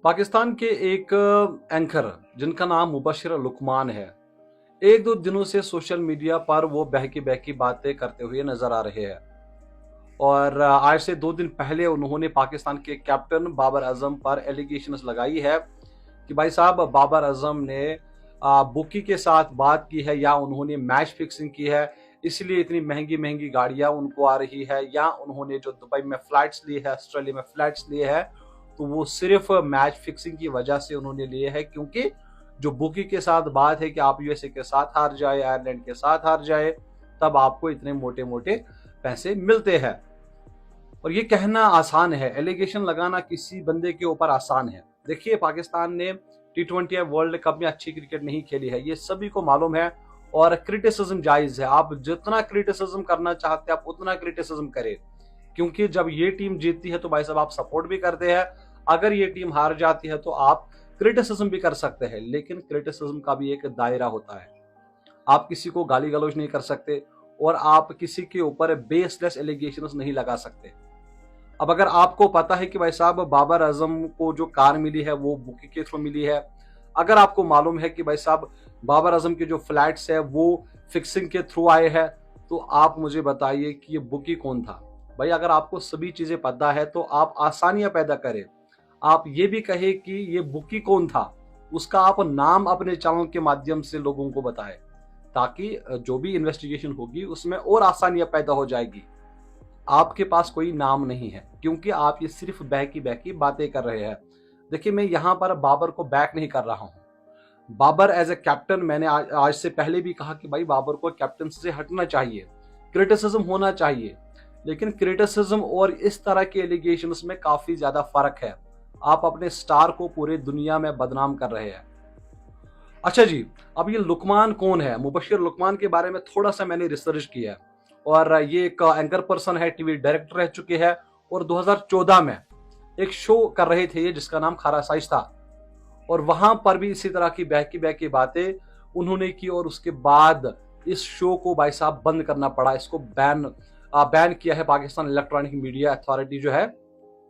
पाकिस्तान के एक एंकर जिनका नाम मुबशिर लुकमान है, एक दो दिनों से सोशल मीडिया पर वो बहकी बहकी बातें करते हुए नजर आ रहे हैं। और आज से 2 दिन पहले उन्होंने पाकिस्तान के कैप्टन बाबर आजम पर एलिगेशंस लगाई है कि भाई साहब बाबर आजम ने बुकी के साथ बात की है या उन्होंने मैच फिक्सिंग की है, इसलिए इतनी महंगी महंगी गाड़ियां उनको आ रही है, या उन्होंने जो दुबई में फ्लैट्स लिए है, ऑस्ट्रेलिया में फ्लैट्स लिए है, तो वो सिर्फ मैच फिक्सिंग की वजह से उन्होंने लिए है। क्योंकि जो बुकी के साथ बात है कि आप यूएसए के साथ हार जाए, आयरलैंड के साथ हार जाए, तब आपको इतने मोटे मोटे पैसे मिलते हैं। और ये कहना आसान है, एलिगेशन लगाना किसी बंदे के ऊपर आसान है। देखिए, पाकिस्तान ने T20 वर्ल्ड कप में अच्छी क्रिकेट नहीं खेली है, ये सभी को मालूम है। और क्रिटिसिज्म जायज है, आप जितना क्रिटिसिज्म करना चाहते हैं आप उतना क्रिटिसिज्म करें, क्योंकि जब ये टीम जीतती है तो भाई साहब आप सपोर्ट भी करते हैं, अगर ये टीम हार जाती है तो आप क्रिटिसिज्म भी कर सकते हैं। लेकिन क्रिटिसिज्म का भी एक दायरा होता है, आप किसी को गाली गलौज नहीं कर सकते और आप किसी के ऊपर बेसलेस एलिगेशंस नहीं लगा सकते। अब अगर आपको पता है कि भाई साहब बाबर आजम को जो कार मिली है वो बुकी के थ्रू मिली है, अगर आपको मालूम है कि भाई साहब बाबर आजम के जो फ्लैट्स है वो फिक्सिंग के थ्रू आए हैं, तो आप मुझे बताइए कि ये बुकी कौन था। भाई अगर आपको सभी चीजें पता है तो आप आसानियां पैदा करें, आप ये भी कहे कि ये बुकी कौन था, उसका आप नाम अपने चैनल के माध्यम से लोगों को बताएं, ताकि जो भी इन्वेस्टिगेशन होगी उसमें और आसानियां पैदा हो जाएगी। आपके पास कोई नाम नहीं है, क्योंकि आप ये सिर्फ बहकी बहकी बातें कर रहे हैं। देखिए, मैं यहां पर बाबर को बैक नहीं कर रहा हूं। बाबर एज ए कैप्टन, मैंने आज से पहले भी कहा कि भाई बाबर को कैप्टन से हटना चाहिए, क्रिटिसिज्म होना चाहिए। लेकिन क्रिटिसिज्म और इस तरह के एलिगेशंस में काफी ज्यादा फर्क है। आप अपने स्टार को पूरे दुनिया में बदनाम कर रहे हैं। अच्छा जी, अब ये लुकमान कौन है? मुबशिर लुकमान के बारे में थोड़ा सा मैंने रिसर्च किया है। और ये एक एंकर पर्सन है, टीवी डायरेक्टर रह चुके हैं, और 2014 में एक शो कर रहे थे जिसका नाम खारा साइज था, और वहां पर भी इसी तरह की बहकी बहकी बातें उन्होंने की, और उसके बाद इस शो को भाई साहब बंद करना पड़ा, इसको बैन किया है। पाकिस्तान इलेक्ट्रॉनिक मीडिया अथॉरिटी जो है,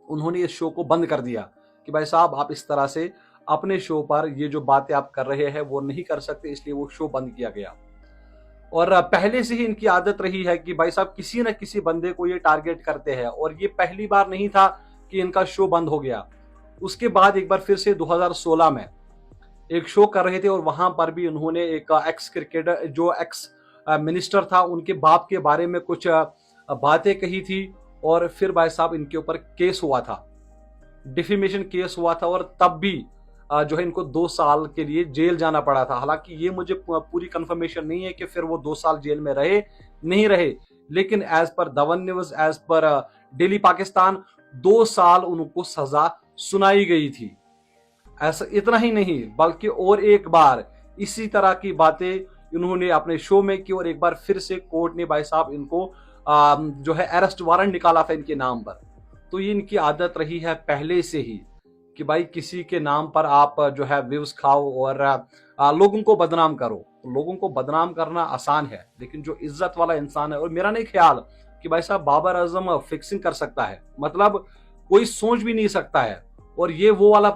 उन्होंने इस शो को बंद कर दिया कि भाई साहब आप इस तरह से अपने शो पर ये जो बातें आप कर रहे हैं वो नहीं कर सकते, इसलिए वो शो बंद किया गया। और पहले से ही इनकी आदत रही है कि भाई साहब किसी न किसी बंदे को ये टारगेट करते हैं, और ये पहली बार नहीं था कि इनका शो बंद हो गया। उसके बाद एक बार फिर से 2016 में एक शो कर रहे थे, और वहां पर भी उन्होंने एक एक्स क्रिकेटर, जो एक्स मिनिस्टर था, उनके बाप के बारे में कुछ बातें कही थी, और फिर भाई साहब इनके ऊपर केस हुआ था, डिफेमेशन केस हुआ था, और तब भी जो है इनको 2 साल के लिए जेल जाना पड़ा था। हालांकि ये मुझे पूरी कंफर्मेशन नहीं है कि फिर वो 2 साल जेल में रहे नहीं रहे, लेकिन as per Dawn news, as per daily Pakistan, 2 साल उनको सजा सुनाई गई थी। ऐसा इतना ही नहीं, बल्कि और एक बार इसी तरह की बातें इन्होंने अपने शो में की, और एक बार फिर से कोर्ट ने भाई साहब इनको जो है अरेस्ट वारंट निकाला था इनके नाम पर। तो ये इनकी आदत रही है पहले से ही कि भाई किसी के नाम पर आप जो है व्यूज खाओ और लोगों को बदनाम करो। तो लोगों को बदनाम करना आसान है, लेकिन जो इज्जत वाला इंसान है, और मेरा नहीं ख्याल कि भाई साहब बाबर आजम फिक्सिंग कर सकता है, मतलब कोई सोच भी नहीं सकता है। और ये वो वाली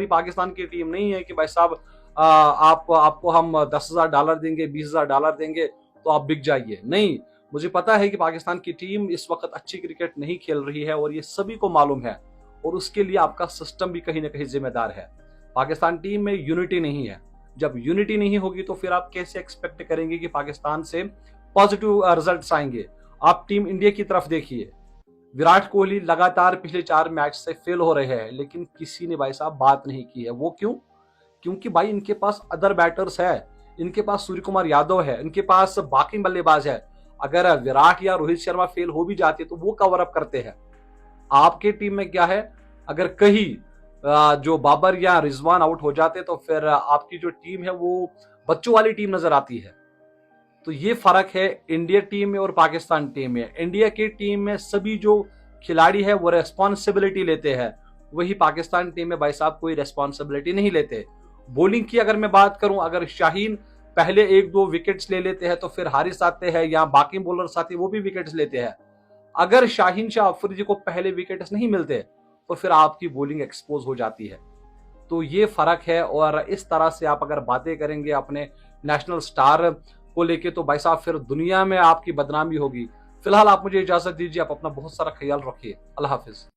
पाकिस्तान की टीम नहीं है कि भाई साहब आपको हम $10,000 देंगे, $20,000 देंगे तो आप बिक जाइए। नहीं, मुझे पता है कि पाकिस्तान की टीम इस वक्त अच्छी क्रिकेट नहीं खेल रही है, और ये सभी को मालूम है, और उसके लिए आपका सिस्टम भी कहीं ना कहीं जिम्मेदार है। पाकिस्तान टीम में यूनिटी नहीं है, जब यूनिटी नहीं होगी तो फिर आप कैसे एक्सपेक्ट करेंगे कि पाकिस्तान से पॉजिटिव रिजल्ट्स आएंगे? आप टीम इंडिया की तरफ देखिए, विराट कोहली लगातार पिछले 4 मैच से फेल हो रहे हैं, लेकिन किसी ने भाई साहब बात नहीं की है। वो क्यों? क्योंकि भाई इनके पास अदर बैटर्स है, इनके पास सूर्य कुमार यादव है, इनके पास बाकी बल्लेबाज है। अगर विराट या रोहित शर्मा फेल हो भी जाते तो वो कवर अप करते हैं। आपके टीम में क्या है, अगर कहीं जो बाबर या रिजवान आउट हो जाते तो फिर आपकी जो टीम है वो बच्चों वाली टीम नजर आती है। तो ये फर्क है इंडिया टीम में और पाकिस्तान टीम में। इंडिया की टीम में सभी जो खिलाड़ी है वो रेस्पॉन्सिबिलिटी लेते हैं, वही पाकिस्तान टीम में भाई साहब कोई रेस्पॉन्सिबिलिटी नहीं लेते। बॉलिंग की अगर मैं बात करूं, अगर शाहीन पहले 1-2 विकेट्स ले लेते हैं तो फिर हारिस आते हैं या बाकी बॉलर आते हैं, वो भी विकेट्स लेते हैं। अगर शाहीन शाह अफरीदी को पहले विकेट्स नहीं मिलते और फिर आपकी बोलिंग एक्सपोज हो जाती है। तो ये फर्क है, और इस तरह से आप अगर बातें करेंगे अपने नेशनल स्टार को लेके तो भाई साहब फिर दुनिया में आपकी बदनामी होगी। फिलहाल आप मुझे इजाजत दीजिए, आप अपना बहुत सारा ख्याल रखिए। अल्लाह हाफिज।